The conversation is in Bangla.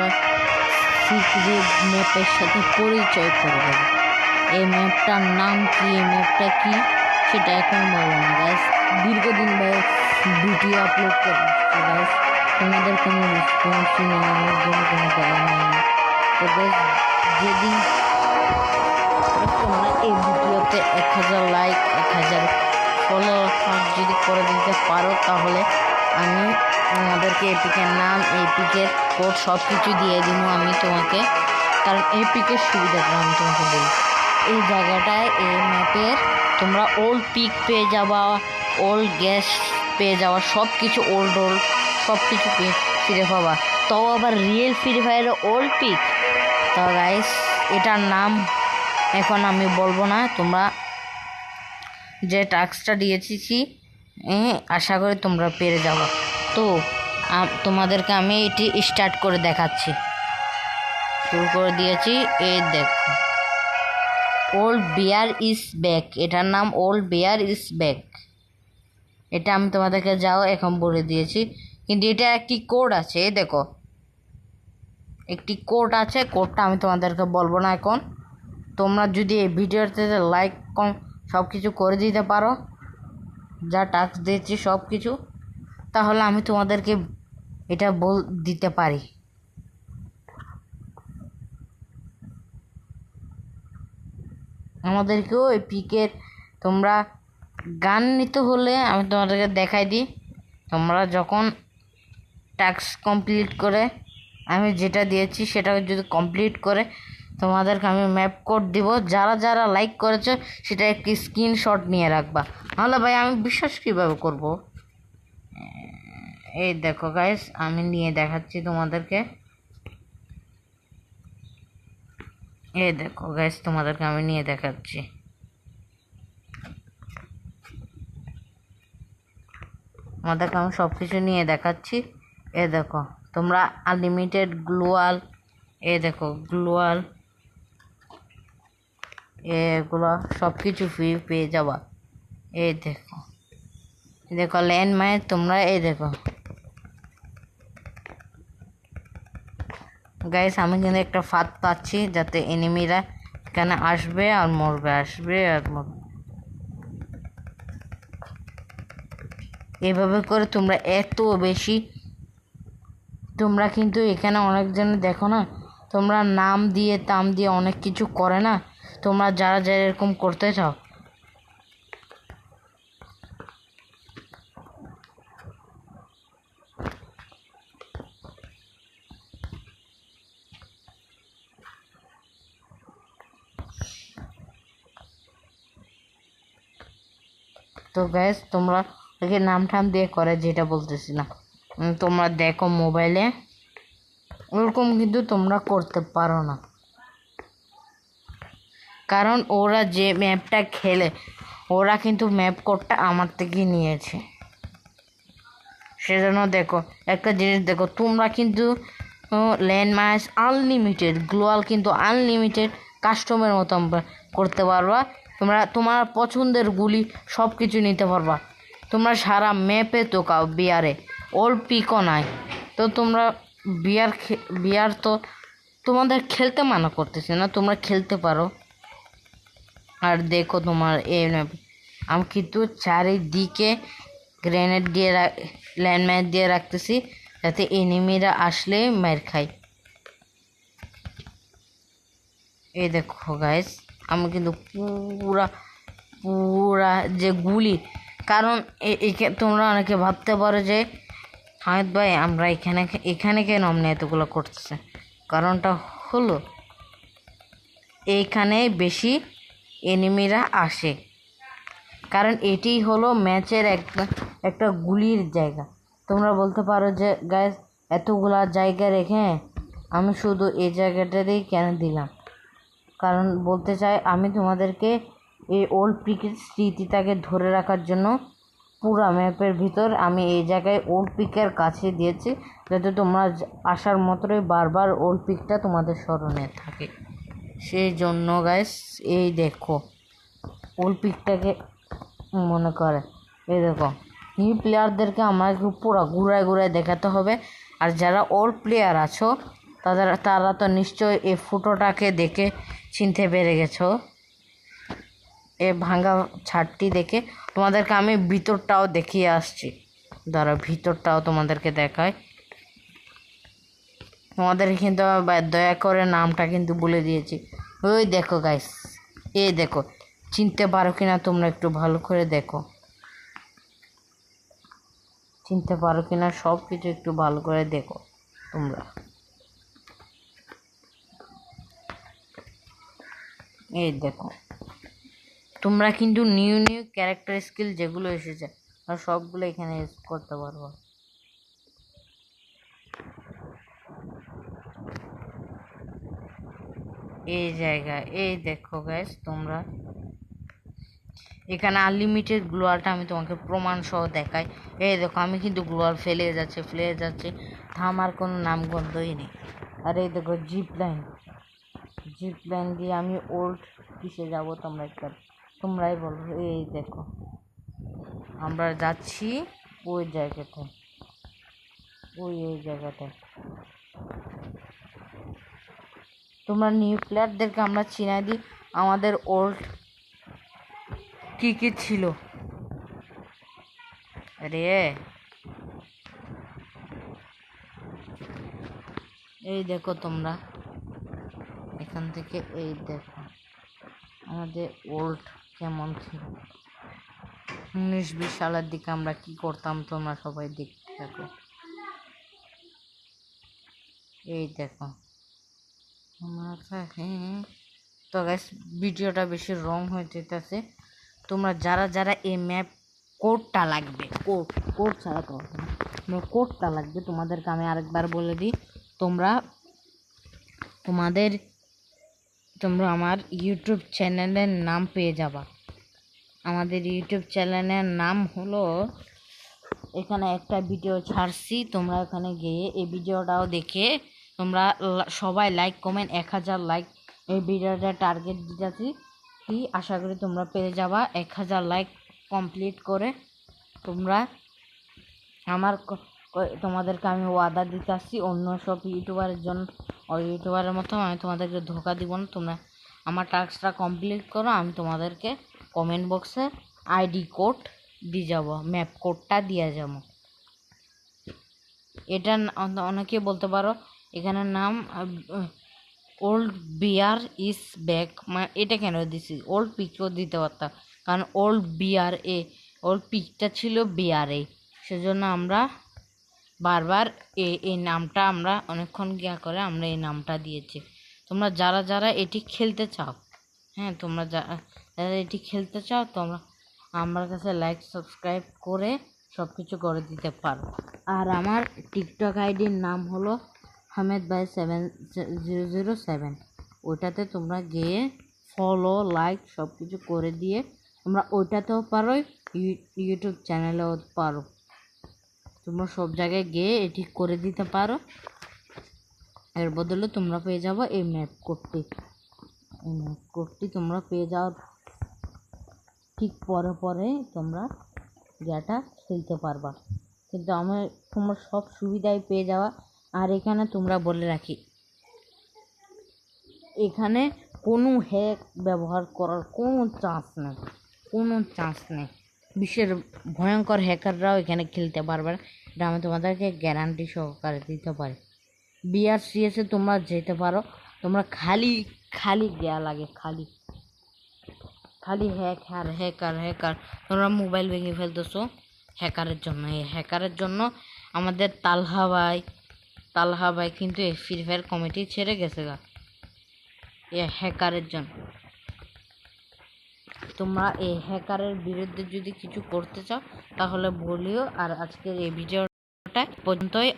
একটা সিক্রেট ম্যাপের সাথে পরিচয় করবেন। এই ম্যাপটার নাম কি, এই ম্যাপটা কি সেটা এখন বলবো না গাইস। দীর্ঘদিন ভাই ভিডিও আপলোড করছি গাইস, তোমাদের কোনো রেসপন্সই নেই, আমার জন্য কোনো দেওয়া হয়নি। তো গাইস যেদিন তোমরা এই ভিডিওতে 1000 লাইক 1000 ফলোয়ার যদি করে দিতে পারো তাহলে আমি তোমাদেরকে এপিকের নাম, এপিকের কোড সব কিছু দিয়ে দিব আমি তোমাকে। কারণ এপিকের সুবিধাটা আমি তোমাকে বলি, এই জায়গাটায় এই ম্যাপের তোমরা ওল্ড পিক পেয়ে যাবা, ওল্ড গ্যাস পেয়ে যাওয়া, সব কিছু ওল্ড সব কিছু ফিরে পাবা, তাও আবার রিয়েল ফ্রি ফায়ারের ওল্ড পিক। তো গাইস এটার নাম এখন আমি বলবো না, তোমরা যে টাস্কটা দিয়েছি আশা করি তোমরা পেরে যাবো। তো তোমাদেরকে আমি এটি স্টার্ট করে দেখাচ্ছি, শুরু করে দিয়েছি। এই দেখো ওল্ড বিয়ার ইজ ব্যাক, এটার নাম ওল্ড বিয়ার ইজ ব্যাক। এটা আমি তোমাদেরকে যাও এখন বলে দিয়েছি, কিন্তু এটা একটি কোড আছে, দেখো একটি কোড আছে, কোডটা আমি তোমাদেরকে বলবো না এখন। তোমরা যদি এই ভিডিওতে লাইক কম সব কিছু করে দিতে পারো, যা টাস্ক দিয়েছি সব কিছু, তাহলে আমি তোমাদেরকে এটা দিতে পারি। আমাদেরকেও এই পিকের তোমরা গান নিতে হলে আমি তোমাদেরকে দেখাই দিই। তোমরা যখন টাস্ক কমপ্লিট করে আমি যেটা দিয়েছি সেটা যদি কমপ্লিট করে তোমাদেরকে আমি ম্যাপ কোড দিব, যারা যারা লাইক করেছো সেটা একটি স্ক্রিনশট নিয়ে রাখবা, নাহলে ভাই আমি বিশ্বাস কীভাবে করব। এই দেখো গাইস আমি নিয়ে দেখাচ্ছি তোমাদেরকে, এই দেখো গাইস তোমাদেরকে আমি নিয়ে দেখাচ্ছি। তোমাদেরকে আমি সব কিছু নিয়ে দেখাচ্ছি। এ দেখো তোমরা আনলিমিটেড গ্লোয়াল, এ দেখো গ্লোয়াল এগুলো সব কিছু ফ্রি পেয়ে যাবা। এই দেখো দেখো ল্যান্ডমাইন, তোমরা এই দেখো গাইস আমি কিন্তু একটা ফাঁদ পাচ্ছি যাতে এনিমিরা এখানে আসবে আর মরবে, আসবে আর মরবে। এভাবে করে তোমরা এত বেশি, তোমরা কিন্তু এখানে অনেকজন দেখো না, তোমরা নাম দিয়ে তাম দিয়ে অনেক কিছু করে না, তোমরা যারা যারা এরকম করতে চাও তো গ্যাস তোমরা দেখে নাম ঠাম দিয়ে করে, যেটা বলতেছি না, তোমরা দেখো মোবাইলে ওরকম কিন্তু তোমরা করতে পারো না, কারণ ওরা যে ম্যাপটা খেলে ওরা কিন্তু ম্যাপ কোডটা আমার থেকে নিয়েছে। সেজন্য দেখো একটা জিনিস দেখো, তোমরা কিন্তু ল্যান্ডমাইন্স আনলিমিটেড, গ্লোয়াল কিন্তু আনলিমিটেড কাস্টমের মতো করতে পারবা। তোমরা তোমার পছন্দের গুলি সব কিছু নিতে পারবা। তোমরা সারা ম্যাপে তো কাও বিয়ারে ওল্ড পিকও নাই, তো তোমরা বিয়ার তো তোমাদের খেলতে মানা করতেছে না, তোমরা খেলতে পারো। আর দেখো তোমার এই আমি কিন্তু চারিদিকে গ্রেনেড দিয়ে ল্যান্ডমাইন দিয়ে রাখতেছি যাতে এনিমিরা আসলে মার খায়। এই দেখো গাইস আমি কিন্তু পুরা পুরা যে গুলি, কারণ তোমরা অনেকে ভাবতে পারো যে হামিদ ভাই আমরা এখানে কেন আপনি এতগুলো করতেছে, কারণটা হলো এইখানে বেশি এনিমিরা আসে, কারণ এটি হলো ম্যাচের একটা গুলির জায়গা। তোমরা বলতে পারো যে গাইস এতগুলা জায়গা রেখে আমি শুধু এই জায়গাটাতেই কেন দিলাম, কারণ বলতে চাই আমি তোমাদেরকে এই ওল্ড পিকের স্মৃতিটাকে ধরে রাখার জন্য পুরা ম্যাপের ভিতর আমি এই জায়গায় ওল্ড পিকের কাছে দিয়েছি, যাতে তোমরা আসার মতোই বারবার ওল্ড পিকটা তোমাদের স্মরণে থাকে। সেই জন্য গাইস এই দেখো ওল্ড পিকটাকে মনে করে, এই দেখো নিউ প্লেয়ারদেরকে আমাকে পুরো ঘুরায় ঘুরায় দেখাতে হবে, আর যারা ওল্ড প্লেয়ার আছো তারা তো নিশ্চয়ই এই ফটোটাকে দেখে চিনতে পেরে গেছো। এ ভাঙা ছাদটি দেখে তোমাদেরকে আমি ভিতরটাও দেখিয়ে আসছি। ধরো ভিতরটাও তোমাদেরকে দেখায়। তোমাদের কিন্তু দয়া করে নামটা কিন্তু বলে দিয়েছি। ওই দেখো গাইস, এই দেখো, চিনতে পারো কিনা তোমরা একটু ভালো করে দেখো, চিনতে পারো কিনা সব কিছু একটু ভালো করে দেখো তোমরা। এই দেখো, তোমরা কিন্তু নিউ ক্যারেক্টার স্কিল যেগুলো এসেছে আর সবগুলো এখানে ইউজ করতে পারবো। এই জায়গায় এই দেখো গাইস, তোমরা এখানে আনলিমিটেড গ্লোয়ালটা আমি তোমাকে প্রমাণ সহ দেখাই। এই দেখো, আমি কিন্তু গ্লোয়াল ফেলে যাচ্ছে, থামার কোনো নামগন্ধই নেই। আর এই দেখো জিপ লাইন দিয়ে আমি ওল্ড কিসে যাব তোমরাই বলো। এই দেখো, আমরা যাচ্ছি ওই জায়গাটায়, ওই জায়গাটায়। তোমরা নিউ প্লেয়ারদেরকে আমরা চিনাই দিই আমাদের ওল্ড কি ছিল। আরে এই দেখো তোমরা এখান থেকে, এই দেখো আমাদের ওল্ড কেমন ছিল 19-20 সালের দিকে আমরা কি করতাম, তোমরা সবাই দেখতে থাকো। এই দেখো তো গাইস, ভিডিওটা বেশি রং হয়ে যেতেছে। তোমরা যারা এই ম্যাপ কোডটা লাগবে, কোড ছাড়া কোডটা লাগবে তোমাদেরকে আমি আরেকবার বলে দিই। তোমরা আমার ইউটিউব চ্যানেলের নাম পেয়ে যাবা। আমাদের ইউটিউব চ্যানেলের নাম হলো, এখানে একটা ভিডিও ছাড়ছি, তোমরা ওখানে গিয়ে এই ভিডিওটাও দেখে তোমরা সবাই লাইক কমেন্ট 1000 লাইক এই ভিডিওটা টার্গেট দিতেছি। কি আশা করি তোমরা পেয়ে যাবা 1000 লাইক কমপ্লিট করে। তোমরা তোমাদেরকে আমি ওয়াদা দিতে আসছি, অন্য সব ইউটিউবারের মতো আমি তোমাদেরকে ধোকা দিব না। তোমরা আমার টাস্কটা কমপ্লিট করো, আমি তোমাদেরকে কমেন্ট বক্সে আইডি কোড দিয়ে যাব, ম্যাপ কোডটা দিয়ে যাব। এটা অনেকে বলতে পারো এখানের নাম ওল্ড বিয়ার ইজ ব্যাক, মানে এটা কেন দিছি, ওল্ড পিকও দিতে পারতাম, কারণ ওল্ড পিকটা ছিল বিয়ারে, সেজন্য আমরা বারবার এই নামটা আমরা অনেকক্ষণ গিয়া করে আমরা এই নামটা দিয়েছি। তোমরা যারা এটি খেলতে চাও, হ্যাঁ তোমরা যারা এটি খেলতে চাও, তোমরা আমার কাছে লাইক সাবস্ক্রাইব করে সব কিছু করে দিতে পারো। আর আমার টিকটক আইডির নাম হলো হামেদ ভাই 7007। ওইটাতে তোমরা গিয়ে ফলো লাইক সব কিছু করে দিয়ে তোমরা ওইটাতেও পারো, ইউটিউব চ্যানেলেও পারো। তোমরা সব জায়গায় গিয়ে এটি করে দিতে পারো। এর বদলে তোমরা পেয়ে যাবো এই ম্যাপ কোডটি তোমরা পেয়ে যাওয়ার ঠিক পরে তোমরা যেটা খেলতে পারবা। কিন্তু তোমরা সব সুবিধাই পেয়ে যাওয়া। আর এখানে তোমরা বলে রাখি, এখানে কোনো হ্যাক ব্যবহার করার কোনো চান্স নেই। বিশ্বের ভয়ঙ্কর হ্যাকাররাও এখানে খেলতে পারবে না, এটা আমি তোমাদেরকে গ্যারান্টি সহকারে দিতে পারি। BRCS তোমরা যেতে পারো, তোমরা খালি দেয়া লাগে, খালি হ্যাকার। তোমরা মোবাইল ভেঙে ফেলতেছো হ্যাকারের জন্য। এই হ্যাকারের জন্য আমাদের তালহা ভাই কিন্তু এই ফ্রি ফায়ার কমিটি ছেড়ে গেছে গা, এই হ্যাকারের জন্য। তোমরা এই হ্যাকারের বিরুদ্ধে যদি কিছু করতে চাও তাহলে বলিও। আর আজকের এই ভিডিওটা পর্যন্তই।